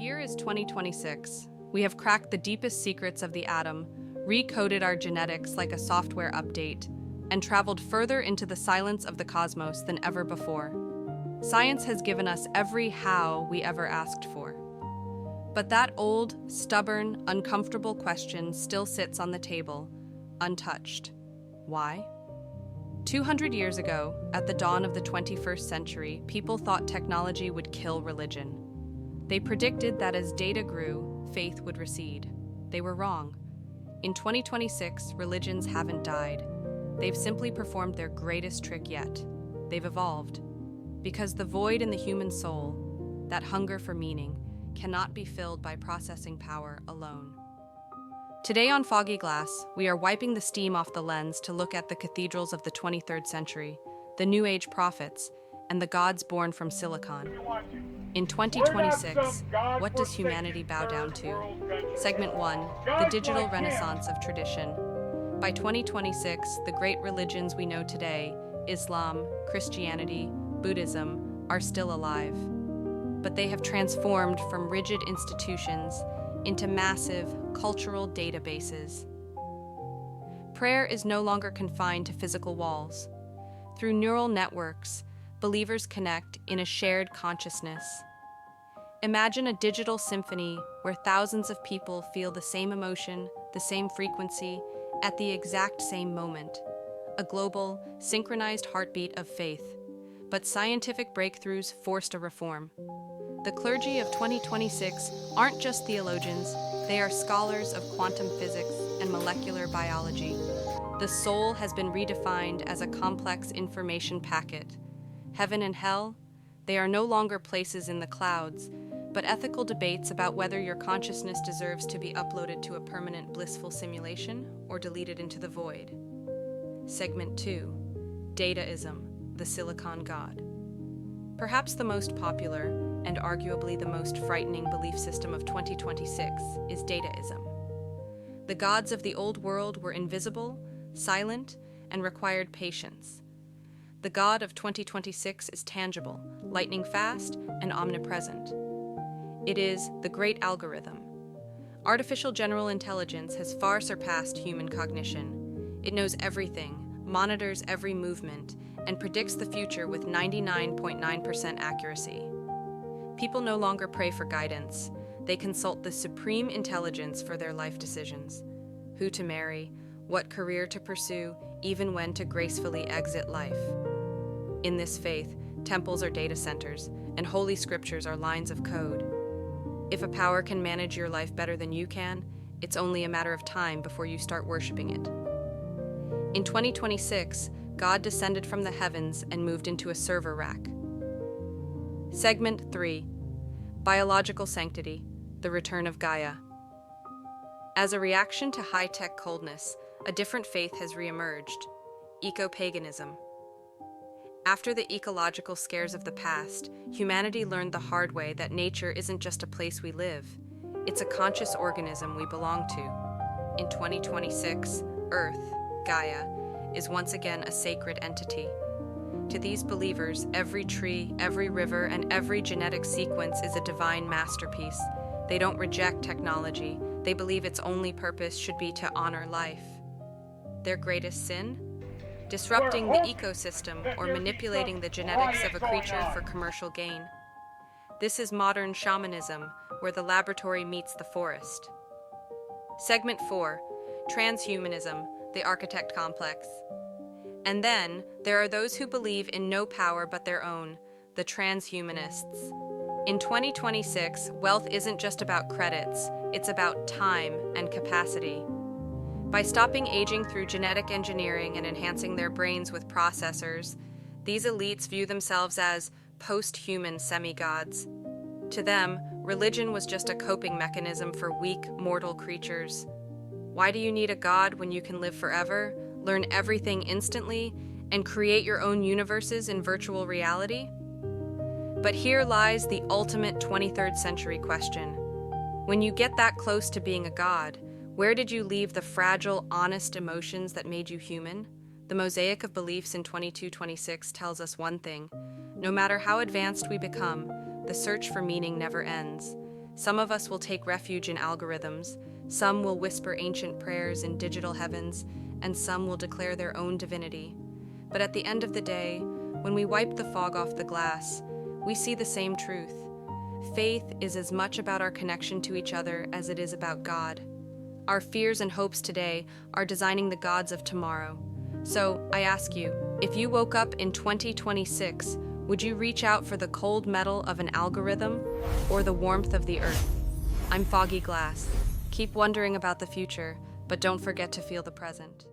year is 2026. We have cracked the deepest secrets of the atom, recoded our genetics like a software update, and traveled further into the silence of the cosmos than ever before. Science has given us every how we ever asked for. But that old, stubborn, uncomfortable question still sits on the table, untouched. Why? 200 years ago, at the dawn of the 21st century, people thought technology would kill religion. They predicted that as data grew, faith would recede. They were wrong. In 2026, religions haven't died. They've simply performed their greatest trick yet. They've evolved. Because the void in the human soul, that hunger for meaning, cannot be filled by processing power alone. Today on Foggy Glass, we are wiping the steam off the lens to look at the cathedrals of the 23rd century, the New Age prophets, and the gods born from silicon. In 2026, what does humanity bow down to? Segment 1, the digital renaissance of tradition. By 2026, the great religions we know today, Islam, Christianity, Buddhism, are still alive. But they have transformed from rigid institutions into massive cultural databases. Prayer is no longer confined to physical walls. Through neural networks, believers connect in a shared consciousness. Imagine a digital symphony where thousands of people feel the same emotion, the same frequency, at the exact same moment. A global, synchronized heartbeat of faith. But scientific breakthroughs forced a reform. The clergy of 2026 aren't just theologians, they are scholars of quantum physics and molecular biology. The soul has been redefined as a complex information packet. Heaven and hell, they are no longer places in the clouds, but ethical debates about whether your consciousness deserves to be uploaded to a permanent blissful simulation or deleted into the void. Segment 2, Dataism, the Silicon God. Perhaps the most popular, and arguably the most frightening belief system of 2026 is Dataism. The gods of the old world were invisible, silent, and required patience. The God of 2026 is tangible, lightning fast, and omnipresent. It is the great algorithm. Artificial general intelligence has far surpassed human cognition. It knows everything, monitors every movement, and predicts the future with 99.9% accuracy. People no longer pray for guidance. They consult the supreme intelligence for their life decisions. Who to marry, what career to pursue, even when to gracefully exit life. In this faith, temples are data centers, and holy scriptures are lines of code. If a power can manage your life better than you can, it's only a matter of time before you start worshiping it. In 2026, God descended from the heavens and moved into a server rack. Segment 3, Biological Sanctity, the Return of Gaia. As a reaction to high-tech coldness, a different faith has reemerged, Eco-Paganism. After the ecological scares of the past, humanity learned the hard way that nature isn't just a place we live, it's a conscious organism we belong to. In 2026, Earth, Gaia, is once again a sacred entity. To these believers, every tree, every river, and every genetic sequence is a divine masterpiece. They don't reject technology. They believe its only purpose should be to honor life. Their greatest sin? Disrupting the ecosystem or manipulating the genetics of a creature for commercial gain. This is modern shamanism, where the laboratory meets the forest. Segment 4, Transhumanism, the Architect Complex. And then, there are those who believe in no power but their own, the Transhumanists. In 2026, wealth isn't just about credits, it's about time and capacity. By stopping aging through genetic engineering and enhancing their brains with processors, these elites view themselves as post-human semi-gods. To them, religion was just a coping mechanism for weak, mortal creatures. Why do you need a god when you can live forever, learn everything instantly, and create your own universes in virtual reality? But here lies the ultimate 23rd century question. When you get that close to being a god, where did you leave the fragile, honest emotions that made you human? The mosaic of beliefs in 2226 tells us one thing. No matter how advanced we become, the search for meaning never ends. Some of us will take refuge in algorithms, some will whisper ancient prayers in digital heavens, and some will declare their own divinity. But at the end of the day, when we wipe the fog off the glass, we see the same truth. Faith is as much about our connection to each other as it is about God. Our fears and hopes today are designing the gods of tomorrow. So, I ask you, if you woke up in 2026, would you reach out for the cold metal of an algorithm or the warmth of the earth? I'm Foggy Glass. Keep wondering about the future, but don't forget to feel the present.